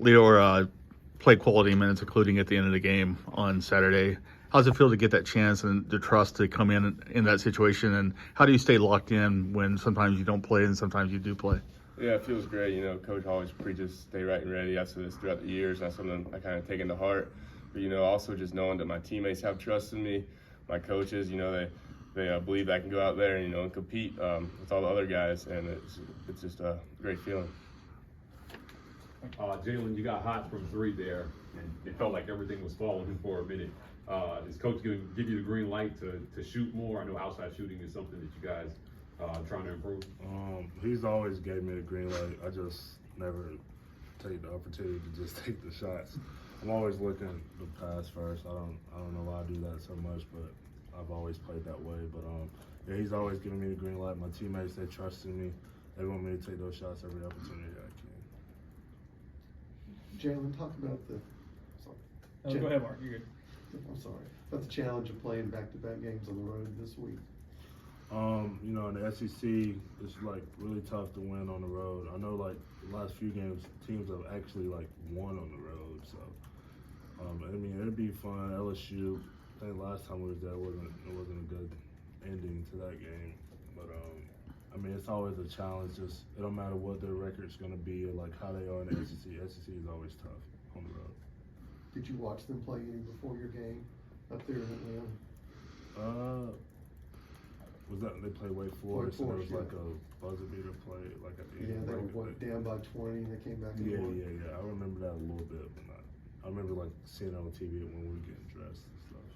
Lior played quality minutes, including at the end of the game on Saturday. How does it feel to get that chance and the trust to come in that situation? And how do you stay locked in when sometimes you don't play and sometimes you do play? Yeah, it feels great. Coach always preaches stay right and ready. I've said this throughout the years. That's something I kind of take into heart. But, also just knowing that my teammates have trust in me, my coaches, they believe I can go out there and compete with all the other guys. And it's just a great feeling. Jaylin, you got hot from three there, and it felt like everything was falling for a minute. Is Coach going to give you the green light to shoot more? I know outside shooting is something that you guys trying to improve. He's always gave me the green light. I just never take the opportunity to just take the shots. I'm always looking to pass first. I don't know why I do that so much, but I've always played that way. But yeah, he's always giving me the green light. My teammates, they trust in me. They want me to take those shots every opportunity I can. Jaylin, talk about the. Sorry. Go ahead, Mark. You're good. I'm sorry. About the challenge of playing back-to-back games on the road this week. In the SEC, it's like really tough to win on the road. I know like the last few games, teams have actually like won on the road. So, it'd be fun. LSU, I think last time we was there, it wasn't a good ending to that game. But it's always a challenge. Just it don't matter what their record's gonna be or like how they are in the SEC. SEC is always tough on the road. Did you watch them play any before your game up there in Atlanta? Was that they played Wake Forest? And there was like a buzzer beater play like at the end. Yeah, they were down by 20 and they came back. Yeah. I remember that a little bit, but not. I remember like seeing it on TV when we were getting dressed and stuff.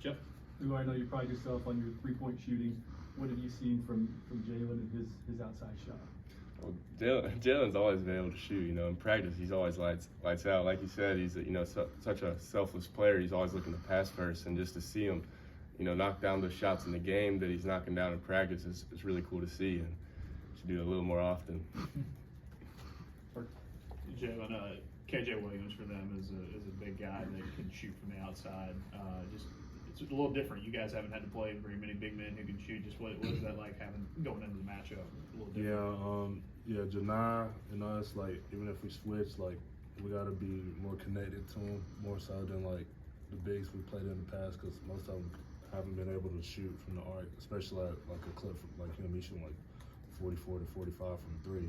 Jeff, I know you pride yourself on your three-point shooting. What have you seen from Jaylin and his outside shot? Well, Jaylin's always been able to shoot. In practice he's always lights out. Like you said, he's such a selfless player. He's always looking to pass first, and just to see him, knock down those shots in the game that he's knocking down in practice is really cool to see, and should do it a little more often. Jaylin, KJ Williams for them is a big guy that can shoot from the outside. It's a little different. You guys haven't had to play very many big men who can shoot. Just what is that like going into the matchup? A little different. Yeah, Janai and us, like, even if we switch, like, we got to be more connected to them, more so than, like, the bigs we played in the past, because most of them haven't been able to shoot from the arc, especially at, like, a clip from, like, him, he's shooting, like, 44 to 45 from three,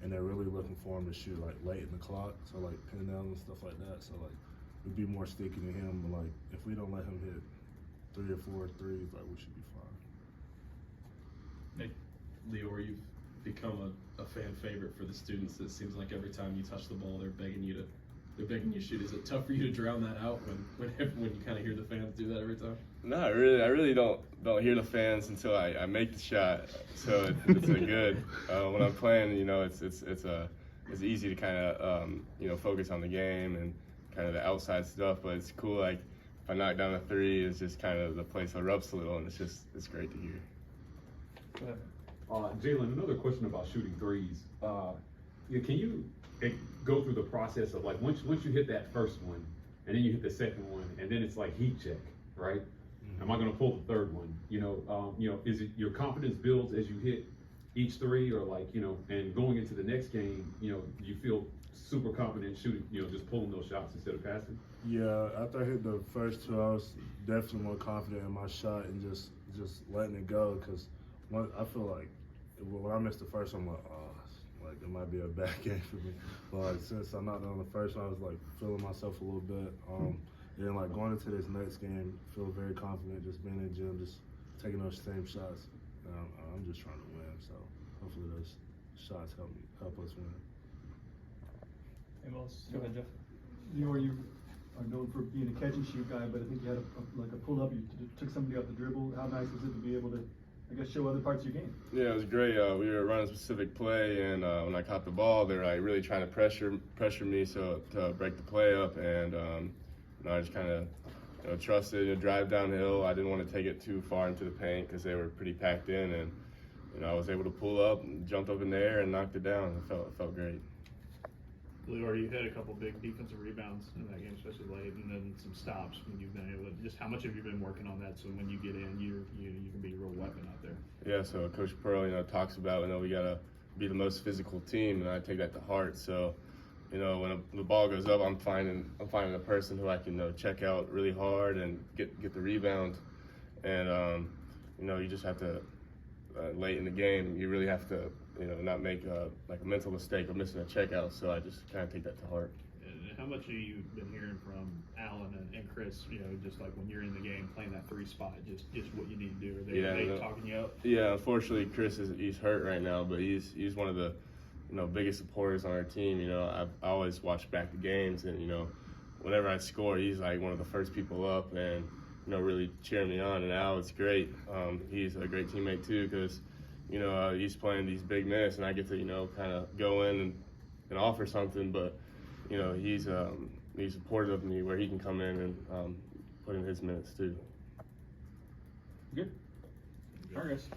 and they're really looking for him to shoot, like, late in the clock, so, like, pin down and stuff like that, so, like, we'd be more sticky to him, but, like, if we don't let him hit 3 or 4 threes, like, we should be fine. Hey, Lior, you've become a fan favorite for the students. It seems like every time you touch the ball, they're begging you to shoot. Is it tough for you to drown that out when you kind of hear the fans do that every time? No, I really don't hear the fans until I make the shot. So it's a good. When I'm playing, it's easy to kind of focus on the game and kind of the outside stuff. But it's cool. Like if I knock down a three, it's just kind of the place erupts a little, and it's great to hear. Go ahead. Jaylin, another question about shooting threes. Can you go through the process of like once you hit that first one, and then you hit the second one, and then it's like heat check, right? Mm-hmm. Am I going to pull the third one? Is it your confidence builds as you hit each three, or like and going into the next game, you feel super confident shooting, just pulling those shots instead of passing? Yeah, after I hit the first two, I was definitely more confident in my shot and just letting it go, because I feel like when I missed the first one, I'm like, it might be a bad game for me. But like, since I knocked down the first one, I was like feeling myself a little bit. Then like going into this next game, feel very confident, just being in the gym, just taking those same shots. I'm just trying to win, so hopefully those shots help us win. Anyone else? Go ahead, Jeff. You are known for being a catch and shoot guy, but I think you had a pull up. You took somebody off the dribble. How nice was it to be able to, I guess, show other parts of your game? Yeah, it was great. We were running a specific play, and when I caught the ball, they were like really trying to pressure me to break the play up, and I just kind of trusted, drive downhill. I didn't want to take it too far into the paint because they were pretty packed in, and I was able to pull up, and jumped up in the air, and knocked it down. It felt great. Lior, you had a couple big defensive rebounds in that game, especially late, and then some stops when you've been able to. Just how much have you been working on that so when you get in, you can be a real weapon out there? Yeah, so Coach Pearl, talks about, we gotta be the most physical team, and I take that to heart. So, you know, when the ball goes up, I'm finding a person who I can check out really hard and get the rebound. And you know, you just have to late in the game, you really have to not make like a mental mistake of missing a checkout. So I just kind of take that to heart. And how much have you been hearing from Alan and Chris? You know, just like when you're in the game playing that 3 spot, just what you need to do. Are they talking you up? Yeah, unfortunately, Chris he's hurt right now, but he's one of the biggest supporters on our team. You know, I always watch back the games, and whenever I score, he's like one of the first people up and really cheering me on. And Al, it's great. He's a great teammate too, because he's playing these big minutes, and I get to kind of go in and offer something, but he's supportive of me where he can come in and put in his minutes too. Good. All right, guys.